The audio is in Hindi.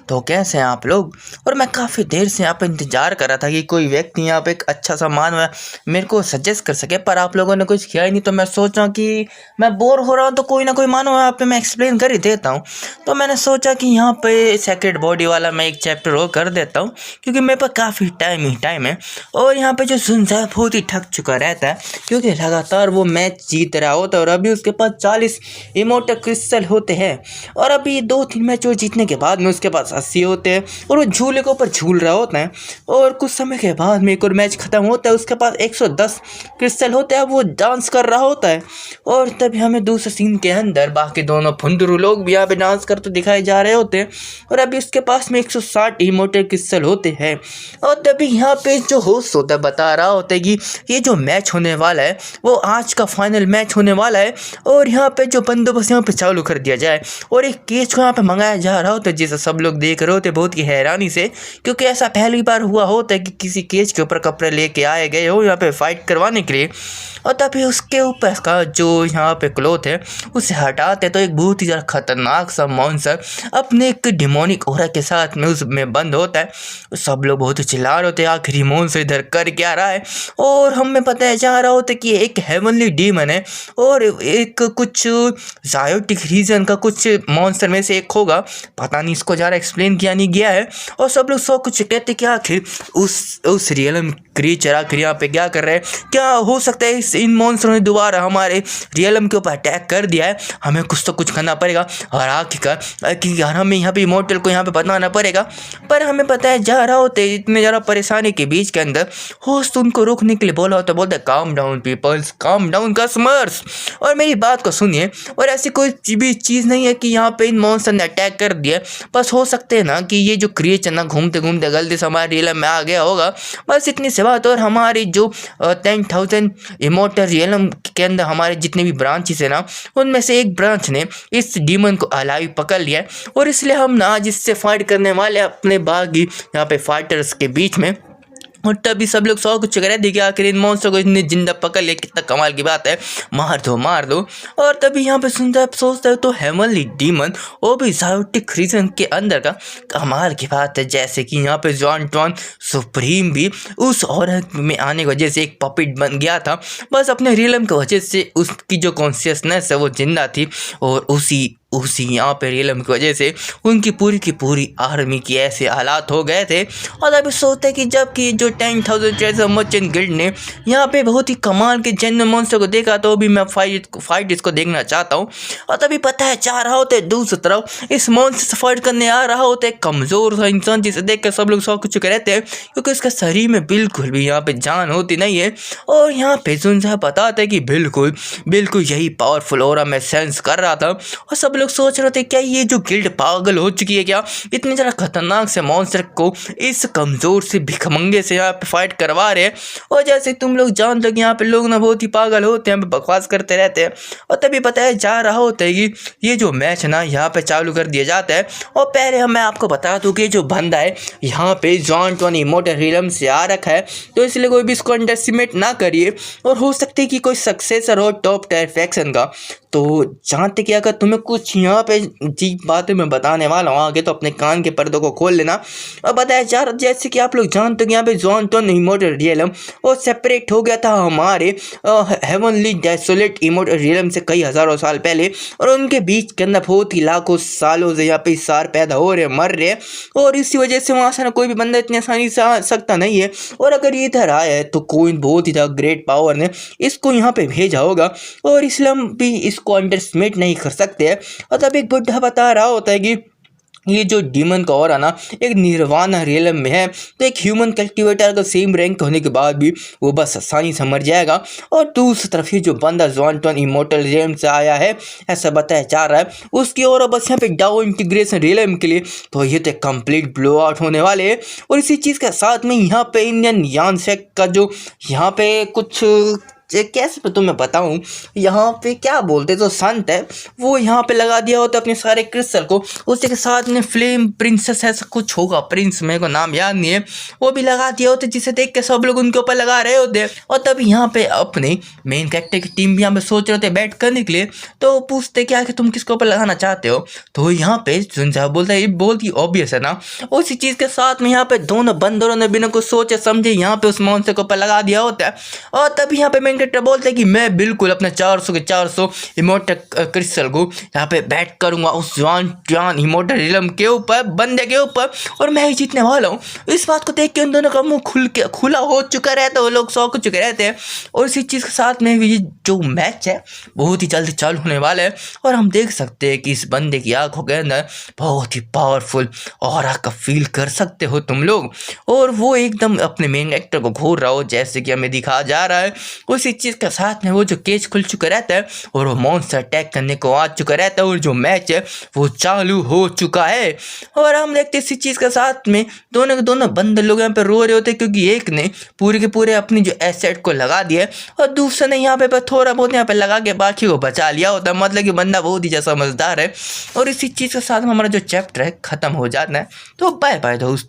तो कैसे हैं आप लोग। और मैं काफ़ी देर से यहाँ पे इंतज़ार कर रहा था कि कोई व्यक्ति यहाँ पे एक अच्छा सामान मेरे को सजेस्ट कर सके, पर आप लोगों ने कुछ किया ही नहीं। तो मैं सोचा कि मैं बोर हो रहा हूँ तो कोई ना कोई मानो यहाँ पे मैं एक्सप्लेन कर ही देता हूँ। तो मैंने सोचा कि यहाँ पे सेक्रेड बॉडी वाला मैं एक चैप्टर और कर देता हूँ, क्योंकि मेरे पास काफ़ी टाइम है। और यहाँ पे जो सुनता है बहुत ही थक चुका रहता है, क्योंकि लगातार वो मैच जीत रहा होता है और अभी उसके पास 40 इमोर्टल क्रिस्टल होते हैं। और अभी 2-3 मैच और जीतने के बाद में उसके पास 80 होते हैं और वो झूले के ऊपर झूल रहा होता है। और कुछ समय के बाद में एक और मैच ख़त्म होता है, उसके पास 110 क्रिस्टल होते हैं, वो डांस कर रहा होता है। और तभी हमें दूसरे सीन के अंदर बाकी दोनों फुंदरू लोग भी यहाँ पे डांस करते दिखाई जा रहे होते हैं और अभी उसके पास में 160 इमोर्टल क्रिस्टल होते हैं। और तभी यहाँ पे जो होस्ट होता है बता रहा होता है कि ये जो मैच होने वाला है वो आज का फाइनल मैच होने वाला है और यहाँ पे जो बंदोबस्त यहाँ पे चालू कर दिया जाए। और एक केज को यहाँ पे मंगाया जा रहा होता है, जिसे सब लोग देख रहे होते बहुत ही हैरानी से, क्योंकि ऐसा पहली बार हुआ होता है कि किसी केज के ऊपर कपड़े लेके आए गए हो यहाँ पे फाइट करवाने के लिए। और तभी उसके ऊपर का जो यहाँ पे क्लोथ है उसे हटाते तो एक बहुत ही ज़्यादा खतरनाक सा मॉन्स्टर अपने एक डिमोनिक ऑरा के साथ में उसमें बंद होता है। सब लोग बहुत ही चिल्ला रहे होते हैं आखिर ये मॉन्स्टर इधर कर क्या रहा है। और हमें पता है जा रहा होता है कि एक हेवनली डीमन है और एक कुछ जायोटिक रीजन का कुछ मॉन्स्टर में से एक होगा, पता नहीं, इसको ज़्यादा एक्सप्लेन किया नहीं गया है। और सब लोग सौ कुछ कहते कि आखिर उस रियलम क्रीचर आखिर यहाँ पे क्या कर रहे हैं, क्या हो सकता है इन मॉन्स्टरों ने दोबारा हमारे रियलम के ऊपर अटैक कर दिया है, हमें कुछ तो कुछ करना पड़ेगा। और आखिरकार कि यार हमें यहाँ पे इमोर्टल को यहाँ पे बताना पड़ेगा। पर हमें पता है जा रहा होते इतने ज़्यादा परेशानी के बीच के अंदर होस्ट उनको रोकने के लिए बोला होता है, बोलता है calm down peoples, calm down customers, और मेरी बात को सुनिए। और ऐसी कोई भी चीज़ नहीं है कि यहाँ पे इन मॉन्स्टर ने अटैक कर दिया, बस हो सकते हैं ना कि ये जो क्रिएचर ना घूमते घूमते गलती से हमारे रियलम में आ गया होगा, बस इतनी सी बात। और हमारी जो 10,000 इमोर्टल रियलम के अंदर हमारे जितने भी ब्रांचेस है ना, उनमें से एक ब्रांच ने इस डीमन को अलाइव पकड़ लिया है और इसलिए हम ना आज इससे फाइट करने वाले अपने बागी यहाँ पे फाइटर्स के बीच में। और तभी सब लोग सौ कुछ कह रहे थे कि आखिर इन मॉन्स्टर को इतने जिंदा पकड़ लिया, कितना कमाल की बात है, मार दो। और तभी यहाँ पे सुनता है सोचता है तो हेवनली डीमन वो भी जायोटिक रीजन के अंदर का कमाल की बात है। जैसे कि यहाँ पे जॉन सुप्रीम भी उस औरत में आने की वजह से एक पपिट बन गया था, बस अपने रियलम की वजह से उसकी जो कॉन्शियसनेस है वो जिंदा थी और उसी यहाँ पे रियलम की वजह से उनकी पूरी आर्मी की ऐसे हालात हो गए थे। और अभी सोचते कि जबकि जो 10,000 ट्रेजर मर्चेंट गिल्ड ने यहाँ पे बहुत ही कमाल के जन्म मॉन्स्टर को देखा, तो भी मैं फाइट इसको देखना चाहता हूँ। और तभी पता है चाह रहा होता है दूसरी तरफ इस मॉन्स्टर से फाइट करने आ रहा होता है कमज़ोर सा इंसान, जिसे देख कर सब लोग सौ कुछ रहते हैं, क्योंकि उसका शरीर में बिल्कुल भी यहाँ पे जान होती नहीं है। और यहाँ पे सुनता बताते हैं कि बिल्कुल यही पावरफुल ऑरा मैं सेंस कर रहा था। और सब लोग सोच रहे थे क्या ये जो गिल्ड पागल हो चुकी है, क्या इतने ज़्यादा खतरनाक से मॉन्स्टर को इस कमज़ोर से भिखमंगे से यहाँ पे फाइट करवा रहे हैं। और जैसे तुम लोग जानते हो कि यहाँ पे लोग ना बहुत ही पागल होते हैं, बकवास करते रहते हैं। और तभी पता है जा रहा होता है कि ये जो मैच ना यहाँ पे चालू कर दिया जाता है। और पहले मैं आपको बता दूँ कि जो बंदा है यहाँ पे जॉन इमोर्टल रियलम से आ रखा है, तो इसलिए कोई भी इसको अंडरएस्टिमेट ना करिए। और हो सकता है कि कोई सक्सेसर हो टॉप टायर फैक्शन का, तो जानते कि अगर तुम्हें कुछ यहाँ पे जी बातें मैं बताने वाला हूँ आगे, तो अपने कान के पर्दों को खोल लेना। और बताया जा रहा जैसे कि आप लोग जानते हो कि यहाँ पे जॉन इमोर्टल रियलम और सेपरेट हो गया था हमारे हेवनली डेसोलेट इमोर्टल रियलम से कई हज़ारों साल पहले। और उनके बीच के अंदर बहुत ही लाखों सालों से यहाँ पे सार पैदा हो रहे मर रहे, और इसी वजह से वहाँ से कोई भी बंदा इतनी आसानी से आ सकता नहीं है। और अगर ये इधर आया है तो कोई बहुत ही ग्रेट पावर ने इसको यहाँ पे भेजा होगा, और इसलिए हम भी इसको अंडरएस्टिमेट नहीं कर सकते हैं। और तब एक बुढ़ा बता रहा होता है कि ये जो डीमन का और ना एक निर्वाणा रियलम में है, तो एक ह्यूमन कल्टिवेटर का सेम रैंक होने के बाद भी वो बस आसानी से मर जाएगा। और दूसरी तरफ ये जो बंदा जॉन इमोर्टल रियलम से आया है ऐसा बताया जा रहा है, उसकी और बस यहाँ पे डाउ इंटीग्रेशन रियलम के लिए तो ये तो कंप्लीट ब्लो आउट होने वाले हैं। और इसी चीज़ के साथ में यहाँ पे इंडियन यान सेक का जो यहाँ पे कुछ कैसे मैं तुम्हें बताऊं, यहाँ पे क्या बोलते जो संत है वो यहाँ पे लगा दिया होता अपने सारे क्रिस्टल को, उसी के साथ में फ्लेम प्रिंसेस ऐसा कुछ होगा, प्रिंस मेरे को नाम याद नहीं है, वो भी लगा दिया होता जिसे देख के सब लोग उनके ऊपर लगा रहे होते। और तभी यहाँ पे अपने मेन कैरेक्टर की टीम भी यहाँ पे सोच रहे होते बैट करने के लिए, तो वो पूछते क्या कि तुम किसके ऊपर लगाना चाहते हो, तो यहाँ पे सुनजा बोलता है ये बहुत ही ऑब्वियस है ना। उसी चीज के साथ में यहाँ पे दोनों बंदरों ने बिना कुछ सोचे समझे यहाँ पे उस मॉन्स्टर के ऊपर लगा दिया होता है। और तभी यहाँ पे मेन कैरेक्टर बोलते हैं कि मैं बिल्कुल अपने 400 के 400 इमोर्टल क्रिस्टल को यहाँ पे बैट करूंगा उस जवान इमोर्टल रिलम के ऊपर, बंदे के ऊपर, और मैं ही जीतने वाला हूँ। इस बात को देख के उन दोनों का मुंह खुला हो चुका रहता है, वो लोग शौक हो चुके रहते हैं। और इसी चीज़ के साथ में भी जो मैच है बहुत ही जल्दी चालू होने वाला है, और हम देख सकते हैं कि इस बंदे की आंखों के अंदर बहुत ही पावरफुल ऑरा का फील कर सकते हो तुम लोग, और वो एकदम अपने मेन एक्टर को घूर रहा हो जैसे कि हमें दिखाया जा रहा है। उसी चीज़ के साथ में वो जो केज खुल चुका रहता है और वो मॉन्स्टर अटैक करने को आ चुका रहता है, और जो मैच है वो चालू हो चुका है। और हम देखते इसी चीज़ के साथ में दोनों के दोनों बंदे लोग यहाँ पे रो रहे होते क्योंकि एक ने पूरे के पूरे अपनी जो एसेट को लगा दिया और दूसरे ने यहाँ पे थोड़ा बहुत यहाँ पे लगा के बाकी को बचा लिया होता है। मतलब कि बंदा बहुत ही समझदार है। और इसी चीज़ के साथ में हमारा जो चैप्टर है ख़त्म हो जाता है। तो बाय बाय दोस्तों।